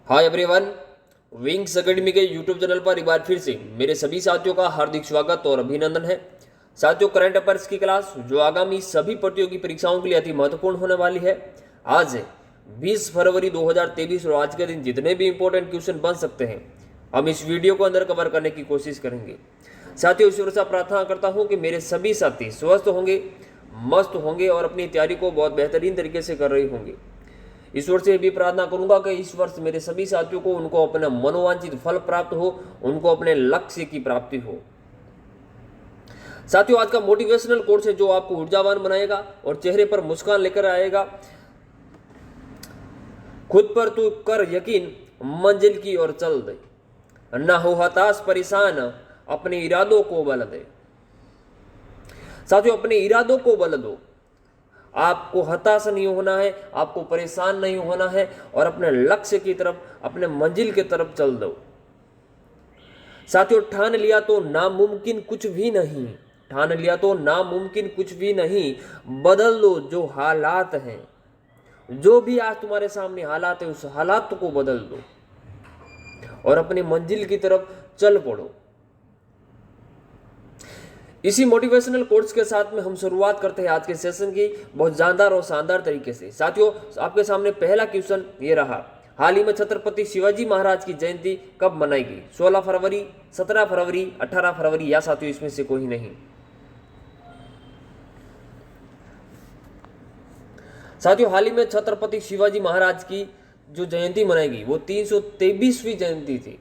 Hi everyone, wings academy के YouTube channel पर एक बार फिर से मेरे सभी साथियों का हार्दिक स्वागत और अभिनंदन है। साथियों, करंट अफेयर्स की क्लास जो आगामी सभी प्रतियोगी परीक्षाओं के लिए अति महत्वपूर्ण होने वाली है। आज है 20 फरवरी 2023 और आज के दिन जितने भी इंपॉर्टेंट क्वेश्चन बन सकते हैं हम इस वीडियो को अंदर कवर करने की कोशिश करेंगे। साथियों, ईश्वर से प्रार्थना करता हूँ कि मेरे सभी साथी स्वस्थ होंगे, मस्त होंगे और अपनी तैयारी को बहुत बेहतरीन तरीके से कर रहे होंगे। ईश्वर से भी प्रार्थना करूंगा कि इस वर्ष मेरे सभी साथियों को उनको अपना मनोवांछित फल प्राप्त हो, उनको अपने लक्ष्य की प्राप्ति हो। साथियों, आज का मोटिवेशनल कोर्स है जो आपको ऊर्जावान बनाएगा और चेहरे पर मुस्कान लेकर आएगा। खुद पर तू कर यकीन, मंजिल की ओर चल दे, ना हो हताश परेशान, अपने इरादों को बल दे। साथियों, अपने इरादों को बल दो। आपको हताश नहीं होना है, आपको परेशान नहीं होना है और अपने लक्ष्य की तरफ, अपने मंजिल की तरफ चल दो। साथियों, ठान लिया तो नामुमकिन कुछ भी नहीं, ठान लिया तो नामुमकिन कुछ भी नहीं, बदल दो जो हालात हैं। जो भी आज तुम्हारे सामने हालात है उस हालात को बदल दो और अपनी मंजिल की तरफ चल पड़ो। इसी मोटिवेशनल कोर्स के साथ में हम शुरुआत करते हैं आज के सेशन की बहुत जानदार और शानदार तरीके से। साथियों, आपके सामने पहला क्वेश्चन ये रहा, हाल ही में छत्रपति शिवाजी महाराज की जयंती कब मनाई गई? 16 फरवरी, 17 फरवरी, 18 फरवरी या साथियों इसमें से कोई नहीं? साथियों, हाल ही में छत्रपति शिवाजी महाराज की जो जयंती मनाई गई वो 323वीं जयंती थी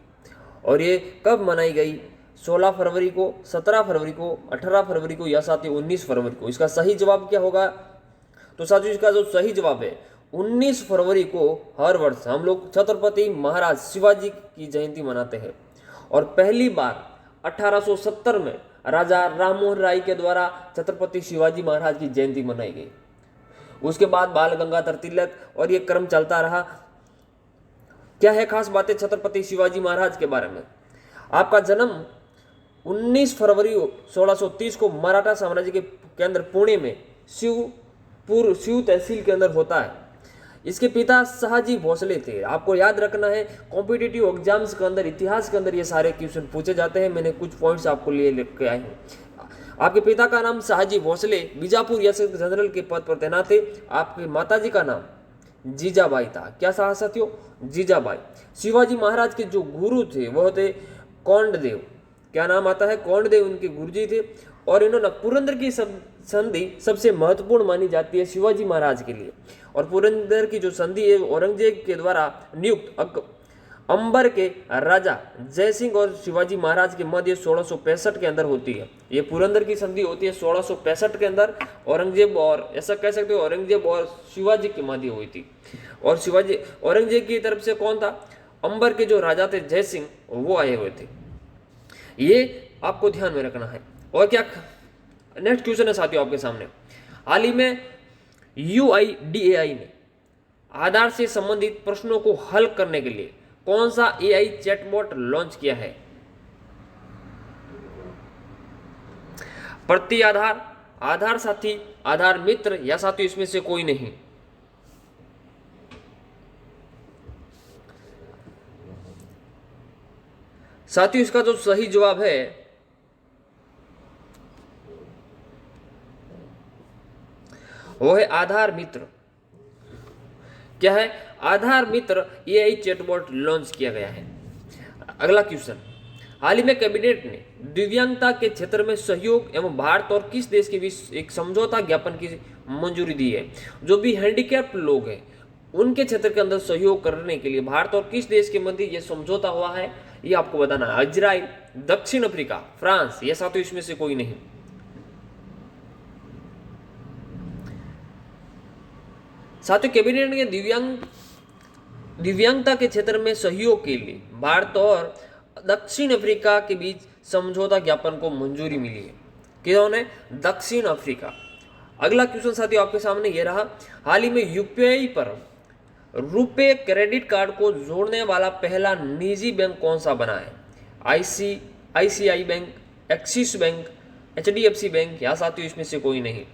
और ये कब मनाई गई? 16 फरवरी को, 17 फरवरी को, 18 फरवरी को या साथियों 19 फरवरी को? इसका सही जवाब क्या होगा? तो साथियों, इसका जो सही जवाब है 19 फरवरी को हर वर्ष हम लोग छत्रपति महाराज शिवाजी की जयंती मनाते हैं और पहली बार 1870 में राजा राममोहन राय के द्वारा छत्रपति शिवाजी महाराज की जयंती मनाई गई। उसके बाद बाल गंगाधर तिलक और ये क्रम चलता रहा। क्या है खास बातें छत्रपति शिवाजी महाराज के बारे में? आपका जन्म 19 फरवरी 1630 को मराठा साम्राज्य के केंद्र पुणे में शिव तहसील के अंदर होता है। इसके पिता शहाजी भोसले थे। आपको याद रखना है, कॉम्पिटिटिव एग्जाम्स के अंदर, इतिहास के अंदर ये सारे क्वेश्चन पूछे जाते हैं। मैंने कुछ पॉइंट्स आपको लिए लेकर आए हूँ। आपके पिता का नाम शहाजी भोसले बीजापुर रियासत जनरल के पद पर तैनात थे। आपके माताजी का नाम जीजाबाई था। क्या साथियों? जीजाबाई। शिवाजी महाराज के जो गुरु थे वह थे कौंडदेव। क्या नाम आता है? कौंडदेव उनके गुरुजी थे और इन्होंने पुरंदर की संधि सबसे महत्वपूर्ण मानी जाती है शिवाजी महाराज के लिए। और पुरंदर की जो संधि है औरंगजेब के द्वारा नियुक्त अंबर के राजा जयसिंह और शिवाजी महाराज के मध्य 1665 के अंदर होती है। ये पुरंदर की संधि होती है 1665 के अंदर। औरंगजेब और ऐसा कह सकते हो औरंगजेब और शिवाजी के मध्य हुई थी। और शिवाजी औरंगजेब की तरफ से कौन था? अंबर के जो राजा थे जयसिंह, वो आए हुए थे। ये आपको ध्यान में रखना है। और क्या नेक्स्ट क्वेश्चन है साथियों आपके सामने, हाल ही में UIDAI ने आधार से संबंधित प्रश्नों को हल करने के लिए कौन सा AI चैटबॉट लॉन्च किया है? प्रति आधार, आधार साथी, आधार मित्र या साथियों इसमें से कोई नहीं? साथियों, इसका जो सही जवाब है वो है आधार मित्र। क्या है? आधार मित्र AI चैटबॉट लॉन्च किया गया है। अगला क्वेश्चन, हाल ही में कैबिनेट ने दिव्यांगता के क्षेत्र में सहयोग एवं भारत और किस देश के बीच एक समझौता ज्ञापन की मंजूरी दी है? जो भी हैंडीकैप्ड लोग हैं उनके क्षेत्र के अंदर सहयोग करने के लिए भारत और किस देश के मध्य यह समझौता हुआ है, ये आपको बताना है। इजराइल, दक्षिण अफ्रीका, फ्रांस या साथियों इसमें से कोई नहीं? साथियों, कैबिनेट ने दिव्यांगता के क्षेत्र में सहयोग के लिए भारत और दक्षिण अफ्रीका के बीच समझौता ज्ञापन को मंजूरी मिली है। किन्होंने? दक्षिण अफ्रीका। अगला क्वेश्चन साथियों आपके सामने ये रहा, हाल ही में UPI पर रुपे क्रेडिट कार्ड को जोड़ने वाला पहला निजी बैंक कौन सा बना है? ICICI bank, axis bank, HDFC bank या साथियों इसमें से कोई नहीं?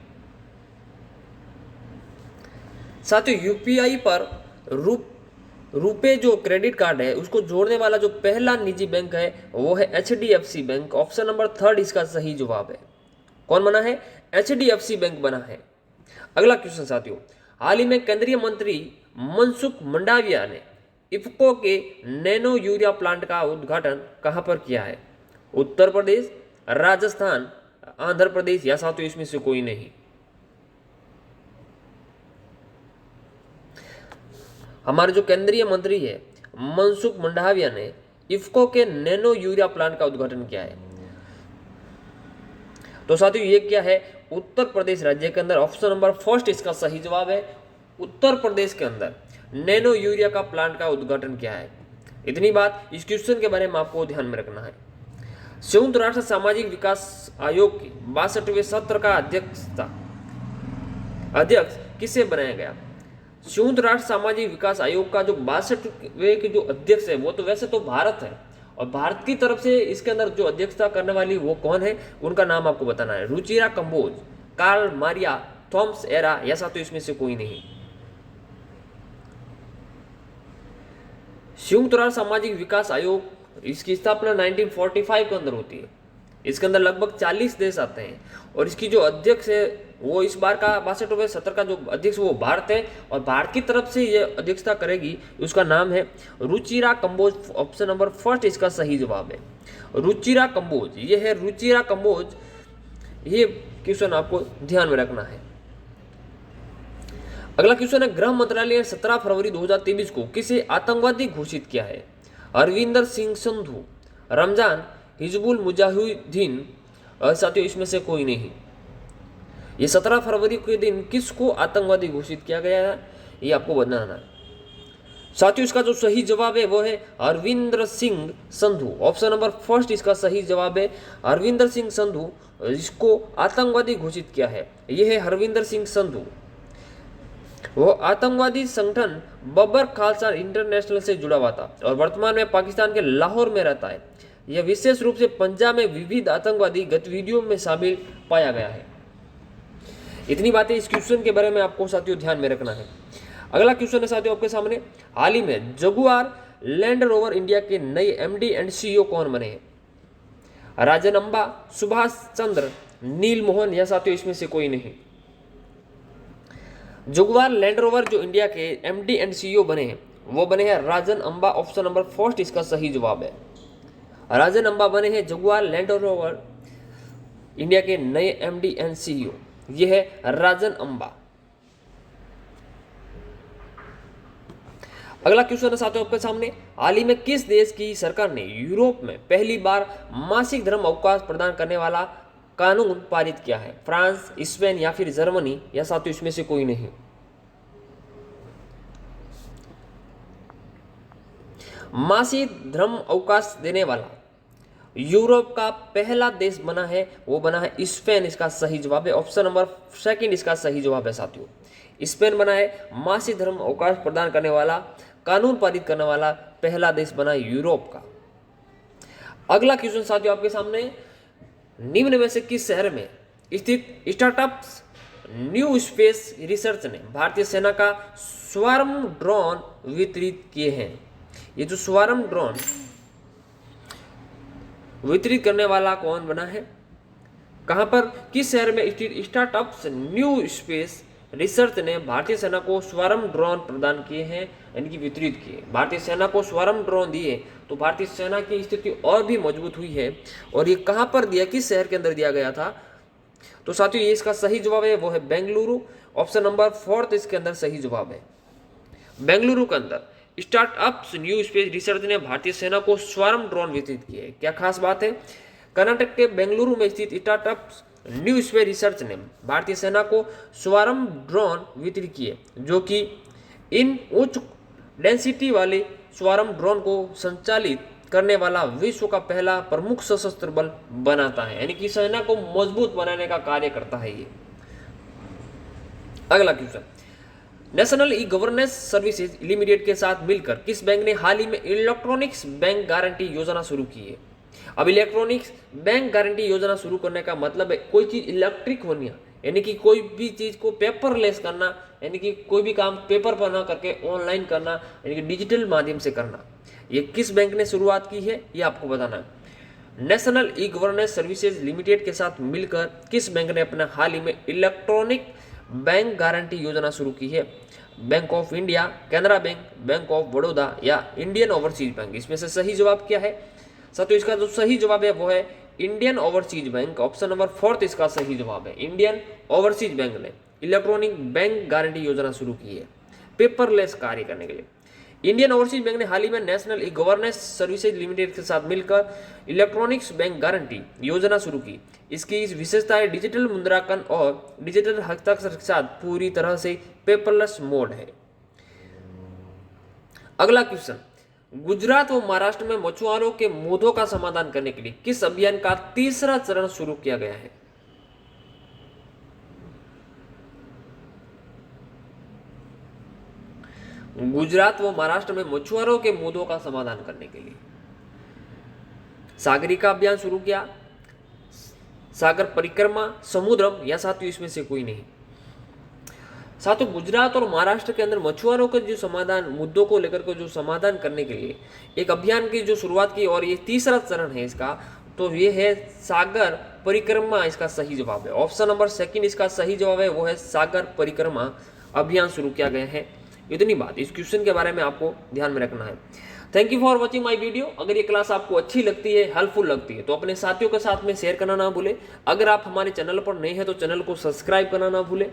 साथियों, UPI पर रुपए जो क्रेडिट कार्ड है उसको जोड़ने वाला जो पहला निजी बैंक है वो है HDFC बैंक। ऑप्शन नंबर 3 इसका सही जवाब है। कौन बना है? HDFC बैंक बना है। अगला क्वेश्चन साथियों, हाल ही में केंद्रीय मंत्री मनसुख मंडाविया ने इफ्को के नैनो यूरिया प्लांट का उद्घाटन कहां पर किया है? उत्तर प्रदेश, राजस्थान, आंध्र प्रदेश या साथियों इसमें से कोई नहीं। हमारे जो केंद्रीय मंत्री है मनसुख मंडाविया ने इफ्को के नैनो यूरिया प्लांट का उद्घाटन किया है। तो साथियों ये क्या है? उत्तर प्रदेश राज्य के अंदर। ऑप्शन नंबर 1 इसका सही जवाब है। उत्तर प्रदेश के अंदर नैनो यूरिया का प्लांट का उद्घाटन किया है। इतनी बात इस क्वेश्चन के बारे में आपको ध्यान में रखना है। संयुक्त राष्ट्र सामाजिक विकास आयोग के 62वें सत्र का अध्यक्ष किसे बनाया गया? संयुक्त राष्ट्र सामाजिक विकास आयोग का जो 62वें के जो अध्यक्ष है वो तो वैसे तो भारत है, और भारत की तरफ से इसके अंदर जो अध्यक्षता करने वाली वो कौन है, उनका नाम आपको बताना है। Ruchira Kamboj, Carl Maria, Thomas Era या साथियों इसमें से कोई नहीं। संयुक्त राष्ट्र सामाजिक विकास आयोग इसकी स्थापना 1945 के अंदर होती है। इसके अंदर लगभग 40 देश आते हैं और इसकी जो अध्यक्ष है वो इस बार का 62वें सत्र का जो अध्यक्ष वो भारत है, और भारत की तरफ से ये अध्यक्षता करेगी। उसका नाम है रुचिरा कंबोज। ऑप्शन नंबर 1 इसका सही जवाब है। रुचिरा कंबोज, ये है रुचिरा कंबोज। ये क्वेश्चन आपको ध्यान में रखना है। अगला क्वेश्चन है, गृह मंत्रालय ने 17 फरवरी 2023 को किसे आतंकवादी घोषित किया है? हरविंदर सिंह संधू, रमजान, हिजबुल मुजाहिदीन, साथियों इसमें से कोई नहीं। ये 17 फरवरी के दिन किसको आतंकवादी घोषित किया गया है ये आपको बताना है। साथियों इसका जो सही जवाब है वो है हरविंदर सिंह संधू। ऑप्शन नंबर 1 इसका सही जवाब है। हरविंदर सिंह संधू इसको आतंकवादी घोषित किया है। यह है हरविंदर सिंह संधू। वो आतंकवादी संगठन बबर खालसा इंटरनेशनल से जुड़ा हुआ था और वर्तमान में पाकिस्तान के लाहौर में रहता है। यह विशेष रूप से पंजाब में विविध आतंकवादी गतिविधियों में शामिल पाया गया है। इतनी बातें इस क्वेश्चन के बारे में आपको साथियों ध्यान में रखना है। अगला क्वेश्चन है साथियों आपके सामने, हाल ही में जगुआर लैंड रोवर इंडिया के नए MD एंड CEO कौन बने हैं? राजन अंबा, सुभाष चंद्र, नील मोहन या साथियों इसमें से कोई नहीं। जगुआर लैंड रोवर जो इंडिया के MD एंड CEO बने हैं वो बने हैं राजन अंबा। ऑप्शन नंबर 1 इसका सही जवाब है। राजन अंबा बने हैं जगुआर लैंड रोवर इंडिया के नए MD एंड CEO। यह है राजन अंबा। अगला क्वेश्चन है साथियों आपके सामने, हाल ही में किस देश की सरकार ने यूरोप में पहली बार मासिक धर्म अवकाश प्रदान करने वाला कानून पारित किया है? फ्रांस, स्पेन या फिर जर्मनी या साथियों इसमें से कोई नहीं। मासिक धर्म अवकाश देने वाला यूरोप का पहला देश बना है, वो बना है स्पेन। इसका सही जवाब है। ऑप्शन नंबर 2 इसका सही जवाब है साथियों। स्पेन बना है मासिक धर्म अवकाश प्रदान करने वाला, कानून पारित करने वाला पहला देश बना यूरोप का। अगला क्वेश्चन साथियों आपके सामने, निम्न में से किस शहर में स्थित स्टार्टअप्स न्यू स्पेस रिसर्च ने भारतीय सेना का स्वार्म ड्रोन वितरित किए हैं? ये जो स्वार्म ड्रोन वितरित करने वाला कौन बना है? कहां पर, किस शहर में स्थित स्टार्टअप्स न्यू स्पेस रिसर्च ने भारतीय सेना को स्वार्म ड्रोन प्रदान किए हैं, यानी कि वितरित किए। भारतीय सेना को स्वार्म ड्रोन दिए तो भारतीय सेना की स्थिति और भी मजबूत हुई है। और ये कहां पर दिया, किस शहर के अंदर दिया गया था? तो साथियों ये इसका सही जवाब है, वो है बेंगलुरु। ऑप्शन नंबर 4 इसके अंदर सही जवाब है। बेंगलुरु के अंदर स्टार्टअप्स न्यू स्पेस रिसर्च ने भारतीय सेना को स्वार्म ड्रोन वितरित किए। क्या खास बात है? कर्नाटक के बेंगलुरु में स्थित स्टार्टअप्स न्यू स्पेस रिसर्च ने भारतीय सेना को स्वार्म ड्रोन वितरित किए, जो कि इन उच्च डेंसिटी वाले स्वार्म ड्रोन को संचालित करने वाला विश्व का पहला प्रमुख सशस्त्र बल बनाता है, यानी कि सेना को मजबूत बनाने का कार्य करता है ये। अगला question, national e governance services limited के साथ मिलकर किस बैंक ने हाल ही में इलेक्ट्रॉनिक्स बैंक गारंटी योजना शुरू की है? अब इलेक्ट्रॉनिक्स बैंक गारंटी योजना शुरू करने का मतलब है कोई चीज इलेक्ट्रिक होनी है, यानी कि कोई भी चीज को पेपरलेस करना, यानी कि कोई भी काम पेपर पर ना करके ऑनलाइन करना, यानी कि डिजिटल माध्यम से करना। ये किस बैंक ने शुरुआत की है ये आपको बताना है। National e governance services limited के साथ मिलकर किस बैंक ने अपने हाल ही में इलेक्ट्रॉनिक बैंक गारंटी योजना शुरू की है? Bank of India, Canara bank, bank of Baroda या इंडियन ओवरसीज बैंक? इसमें से सही जवाब क्या है साथियों? इसका जो सही जवाब है वो है Indian overseas bank. Option number 4 इसका सही जवाब है। इंडियन ओवरसीज बैंक ने इलेक्ट्रॉनिक बैंक गारंटी योजना शुरू की है पेपरलेस कार्य करने के लिए। इंडियन ओवरसीज बैंक ने हाल ही में national e governance services limited के साथ मिलकर इलेक्ट्रॉनिक्स बैंक गारंटी योजना शुरू की। इसकी इस विशेषता है डिजिटल मुद्रांकन और डिजिटल हस्ताक्षर के साथ पूरी तरह से पेपरलेस मोड है। अगला क्वेश्चन, गुजरात व महाराष्ट्र में मछुआरों के मुद्दों का समाधान करने के लिए किस अभियान का तीसरा चरण शुरू किया गया है? गुजरात व महाराष्ट्र में मछुआरों के मुद्दों का समाधान करने के लिए सागरिका अभियान शुरू किया, सागर परिक्रमा, समुद्रम या साथियों इसमें से कोई नहीं। साथियों गुजरात और महाराष्ट्र के अंदर मछुआरों के जो समाधान मुद्दों को लेकर के जो समाधान करने के लिए एक अभियान की जो शुरुआत की और ये तीसरा चरण है इसका, तो ये है सागर परिक्रमा। इसका सही जवाब है ऑप्शन नंबर 2 इसका सही जवाब है, वो है सागर परिक्रमा अभियान शुरू किया गया है। इतनी बात इस क्वेश्चन के बारे में आपको ध्यान में रखना है। Thank you for watching my video. अगर ये क्लास आपको अच्छी लगती है, हेल्पफुल लगती है तो अपने साथियों के साथ में शेयर करना ना भूले। अगर आप हमारे चैनल पर नए हैं तो चैनल को सब्सक्राइब करना ना भूले।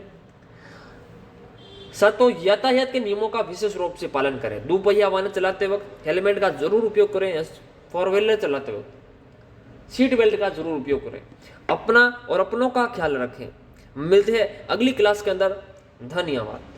साथियों यातायात के नियमों का विशेष रूप से पालन करें। दोपहिया वाहन चलाते वक्त हेलमेट का जरूर उपयोग करें। 4 व्हीलर चलाते वक्त सीट बेल्ट का जरूर उपयोग करें। अपना और अपनों का ख्याल रखें। मिलते हैं अगली क्लास के अंदर। धन्यवाद।